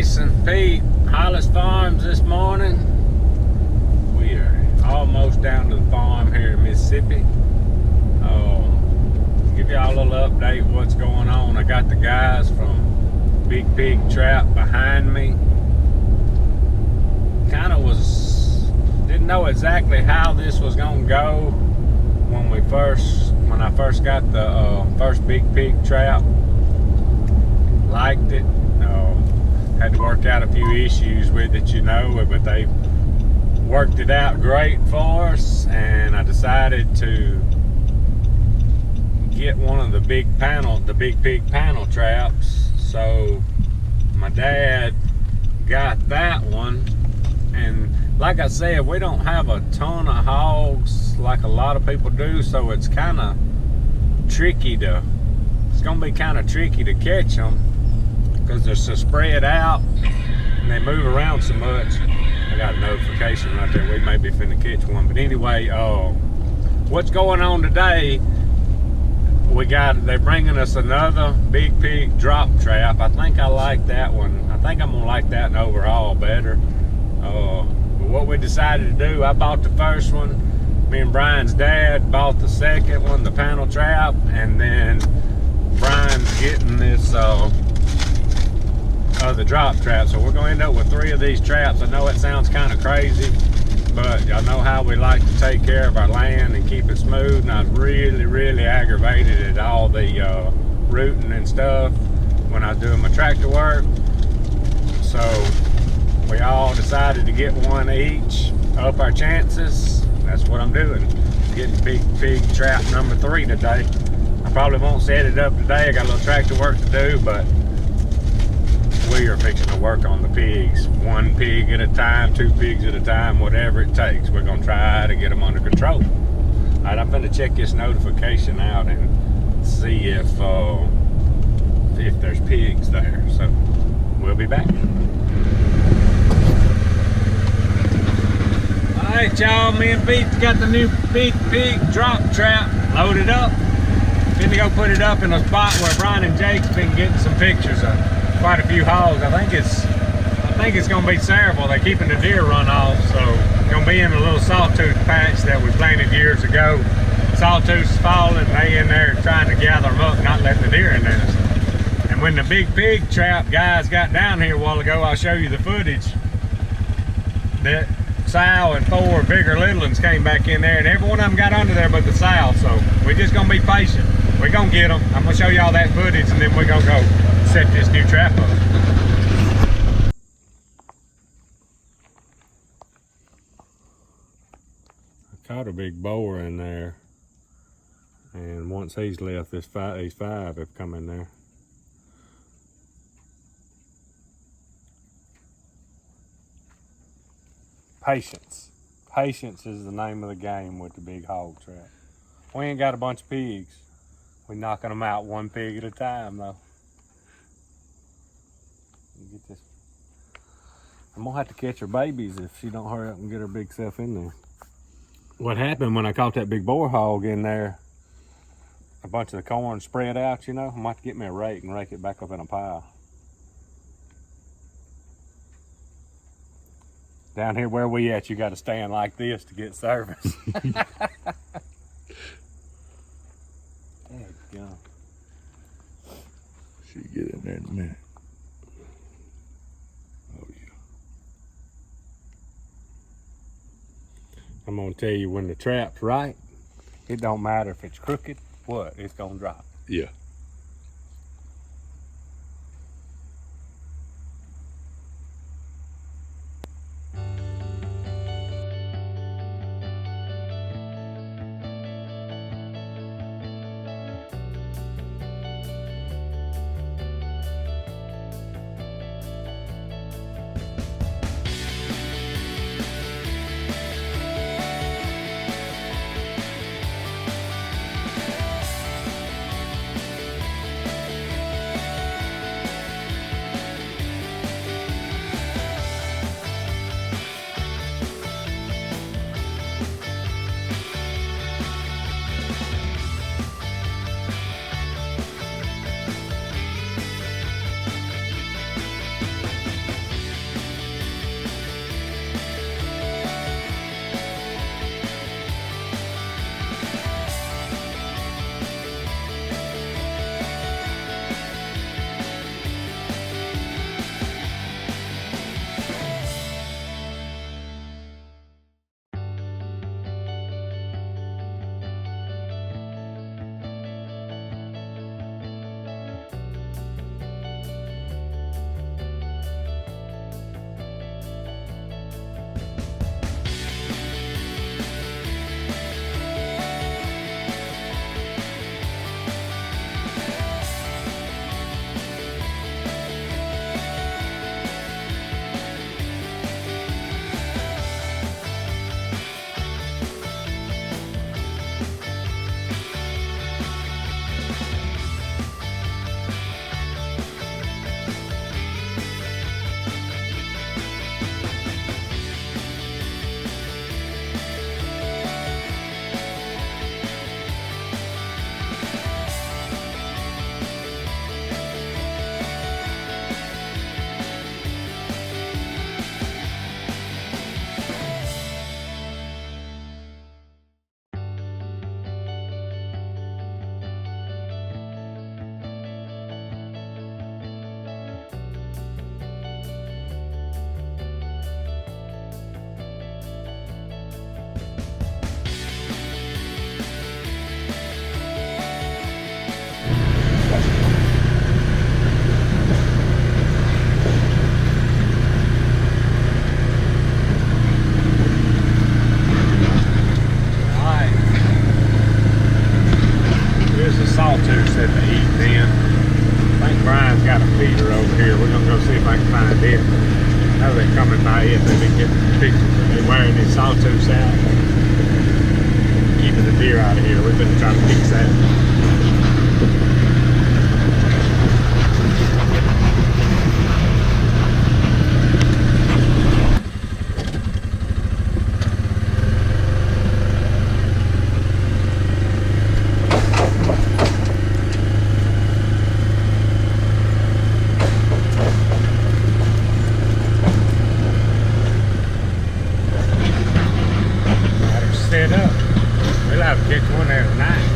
Trace and Pete, Hollis Farms this morning. We are almost down to the farm here in Mississippi. Give y'all a little update what's going on. I got the guys from Big Pig Trap behind me. Didn't know exactly how this was gonna go when I first got the first Big Pig Trap. Liked it. Had to work out a few issues with it, but they worked it out great for us, and I decided to get one of the Big Pig panel traps. So my dad got that one, and like I said, we don't have a ton of hogs like a lot of people do, so it's kind of tricky it's gonna be kind of tricky to catch them because they're so spread out and they move around so much. I got a notification right there. We may be finna catch one, but anyway, what's going on today? They're bringing us another Big Pig drop trap. I think I like that one. I think I'm gonna like that one overall better. But what we decided to do, I bought the first one. Me and Brian's dad bought the second one, the panel trap, and then Brian's getting this the drop trap. So we're gonna end up with 3 of these traps. I know it sounds kind of crazy, but y'all know how we like to take care of our land and keep it smooth, and I was really aggravated at all the rooting and stuff when I was doing my tractor work. So we all decided to get one each, up our chances. That's what I'm doing. Getting Big Pig Trap number 3 today. I probably won't set it up today. I got a little tractor work to do, but we are fixing to work on the pigs. 1 pig at a time, 2 pigs at a time, whatever it takes. We're gonna try to get them under control. All right, I'm gonna check this notification out and see if there's pigs there. So we'll be back. All right, y'all, me and Pete got the new Big Pig drop trap loaded up. Finna go put it up in a spot where Brian and Jake's been getting some pictures of quite a few hogs. I think it's gonna be several. They're keeping the deer run off, so it's gonna be in a little sawtooth patch that we planted years ago. Sawtooth's falling, they in there trying to gather them up, not letting the deer in there. And when the Big Pig Trap guys got down here a while ago, I'll show you the footage, that sow and 4 bigger little ones came back in there, and every one of them got under there but the sow. So we're just gonna be patient. We're gonna get them. I'm gonna show you all that footage, and then we're gonna go set this new trap up. I caught a big boar in there, and once he's left, these 5 have come in there. Patience. Patience is the name of the game with the big hog trap. We ain't got a bunch of pigs. We're knocking them out 1 pig at a time, though. Get this. I'm gonna have to catch her babies if she don't hurry up and get her big self in there. What happened when I caught that big boar hog in there, a bunch of the corn spread out, I'm gonna have to get me a rake and rake it back up in a pile. Down here where we at, you gotta stand like this to get service. There you go. She'll get in there in a minute. Oh yeah. I'm gonna tell you, when the trap's right, it don't matter if it's crooked, it's gonna drop. Yeah. got a feeder over here. We're gonna go see if I can find it. I know they're coming by it. They've been getting pictures, but they're wearing these sawtooths out, keeping the deer out of here. We've been trying to fix that. Set up. We'll have to catch one there tonight.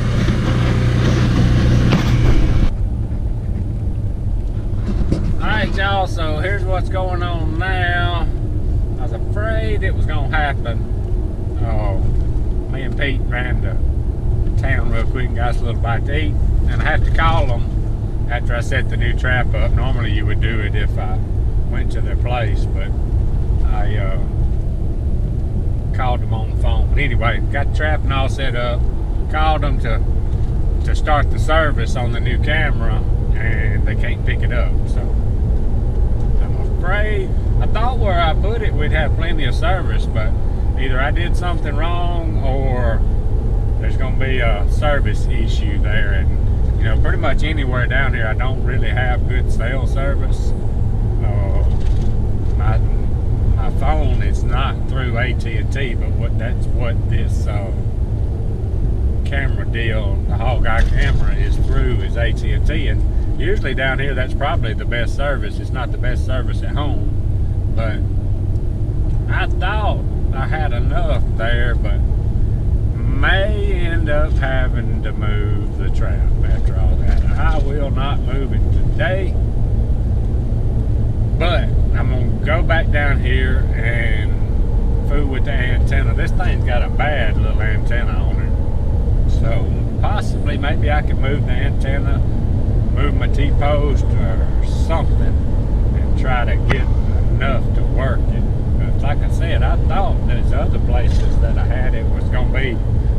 Alright y'all, so here's what's going on now. I was afraid it was gonna happen. Oh, me and Pete ran to town real quick and got us a little bite to eat. And I have to call them after I set the new trap up. Normally you would do it if I went to their place, but I called them on the phone. But anyway, got the trap and all set up. Called them to start the service on the new camera, and they can't pick it up. So I'm afraid, I thought where I put it we'd have plenty of service, but either I did something wrong or there's gonna be a service issue there. And you know, pretty much anywhere down here I don't really have good cell service. My phone is not through AT&T, but that's what this camera deal, the HOGS camera, is through is AT&T. And usually down here that's probably the best service. It's not the best service at home, but I thought I had enough there, but may end up having to move the trap after all that. I will not move it today, but I'm gonna go back down here and fool with the antenna. This thing's got a bad little antenna on it, so possibly maybe I could move the antenna, move my T-post or something, and try to get enough to work it. But like I said, I thought there's other places that I had it was gonna be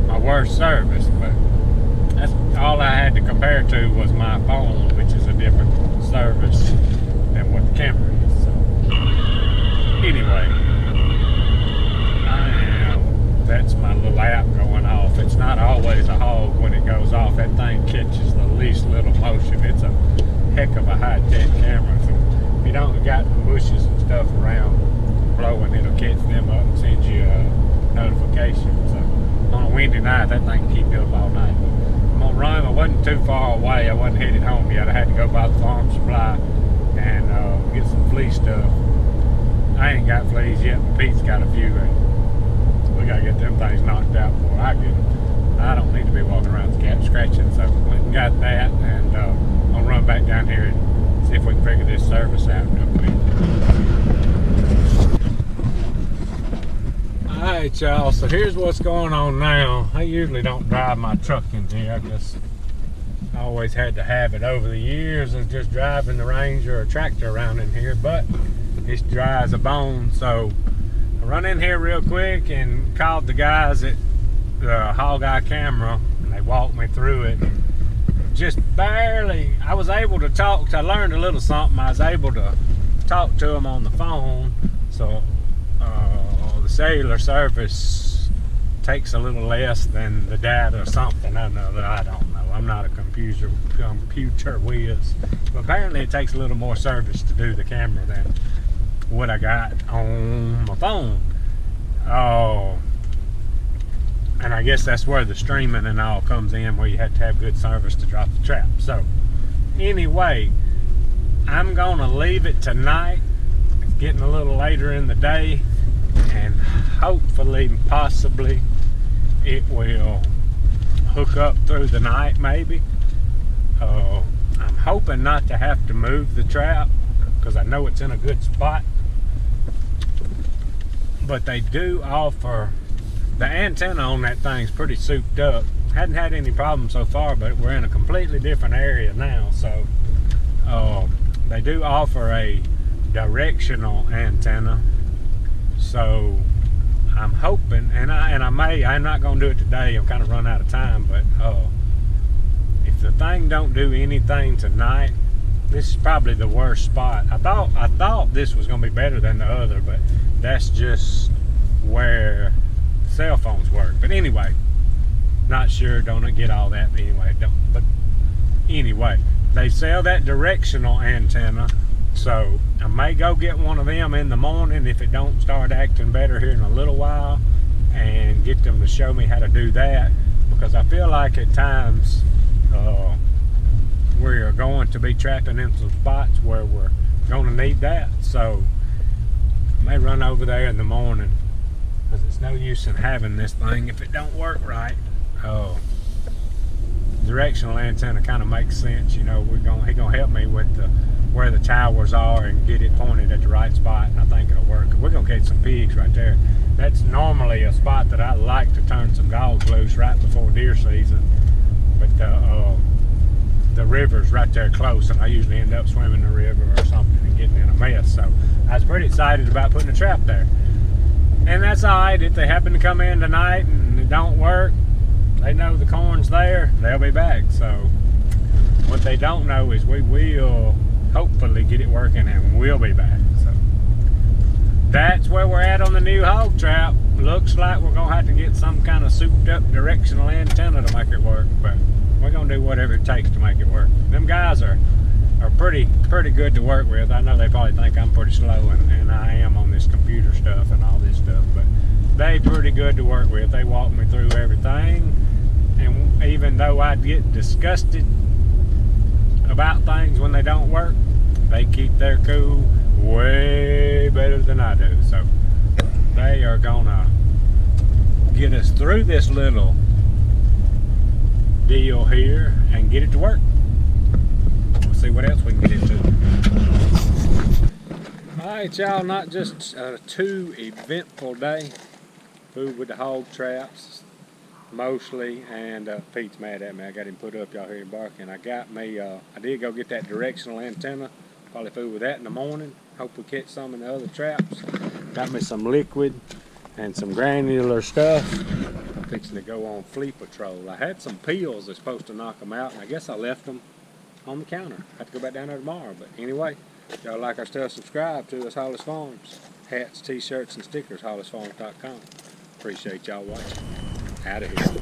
my worst service, but that's all I had to compare to was my phone, which is a different service than what the camera is. So anyway, that's my little app going off. It's not always a hog when it goes off. That thing catches the least little motion. It's a heck of a high-tech camera. So if you don't got the bushes and stuff around blowing, it'll catch them up and send you a notification. So on a windy night, that thing can keep you up all night. I'm gonna run. I wasn't too far away. I wasn't headed home yet. I had to go by the farm supply and get some flea stuff. I ain't got fleas yet, but Pete's got a few, and we gotta get them things knocked out before I get them. I don't need to be walking around scratching, so we went and got that, and I'll run back down here and see if we can figure this service out real quick. Alright y'all, so here's what's going on now. I usually don't drive my truck in here. I just always had to have it over the years of just driving the Ranger or tractor around in here, but it's dry as a bone. So I run in here real quick and called the guys at the HOGS camera, and they walked me through it. Just barely, I was able to talk. I learned a little something. I was able to talk to them on the phone. So the cellular service takes a little less than the data or something. I don't know. I'm not a computer whiz. But apparently it takes a little more service to do the camera than what I got on my phone. Oh, and I guess that's where the streaming and all comes in, where you have to have good service to drop the trap. So anyway, I'm gonna leave it tonight. It's getting a little later in the day, and hopefully, possibly, it will hook up through the night maybe. I'm hoping not to have to move the trap, because I know it's in a good spot. But they do offer, the antenna on that thing's pretty souped up. Hadn't had any problems so far, but we're in a completely different area now. So they do offer a directional antenna. So I'm hoping, and I'm not gonna do it today. I'm kind of running out of time, but if the thing don't do anything tonight, This is probably the worst spot. I thought this was gonna be better than the other, but that's just where cell phones work. But anyway, not sure, don't get all that, but anyway, but anyway, they sell that directional antenna, so I may go get one of them in the morning if it don't start acting better here in a little while, and get them to show me how to do that, because I feel like at times we're going to be trapping in some spots where we're going to need that. So I may run over there in the morning, because it's no use in having this thing if it don't work right. Directional antenna kind of makes sense, you know. He gonna help me with where the towers are and get it pointed at the right spot, and I think it'll work. We're gonna catch some pigs right there. That's normally a spot that I like to turn some dogs loose right before deer season, but the river's right there close, and I usually end up swimming the river or something and getting in a mess. So I was pretty excited about putting a trap there. And that's all right. If they happen to come in tonight and it don't work, they know the corn's there, they'll be back. So what they don't know is we will hopefully get it working, and we'll be back. So that's where we're at on the new hog trap. Looks like we're gonna have to get some kind of souped up directional antenna to make it work, but we're gonna do whatever it takes to make it work. Them guys are pretty good to work with. I know they probably think I'm pretty slow, and I am on this computer stuff and all this stuff, but they pretty good to work with. They walk me through everything, and even though I get disgusted about things when they don't work, they keep their cool way better than I do. So they are gonna get us through this little deal here and get it to work. We'll see what else we can get into. Alright y'all, not just a too eventful day. Food with the hog traps mostly, and Pete's mad at me. I got him put up, y'all hear him barking. I did go get that directional antenna. Probably food with that in the morning. Hope we catch some in the other traps. Got me some liquid and some granular stuff. I'm fixing to go on flea patrol. I had some peels that's supposed to knock them out, and I guess I left them on the counter. I have to go back down there tomorrow. But anyway, if y'all like our stuff, subscribe to us, Hollis Farms. Hats, t-shirts, and stickers, hollisfarms.com. Appreciate y'all watching. Out of here.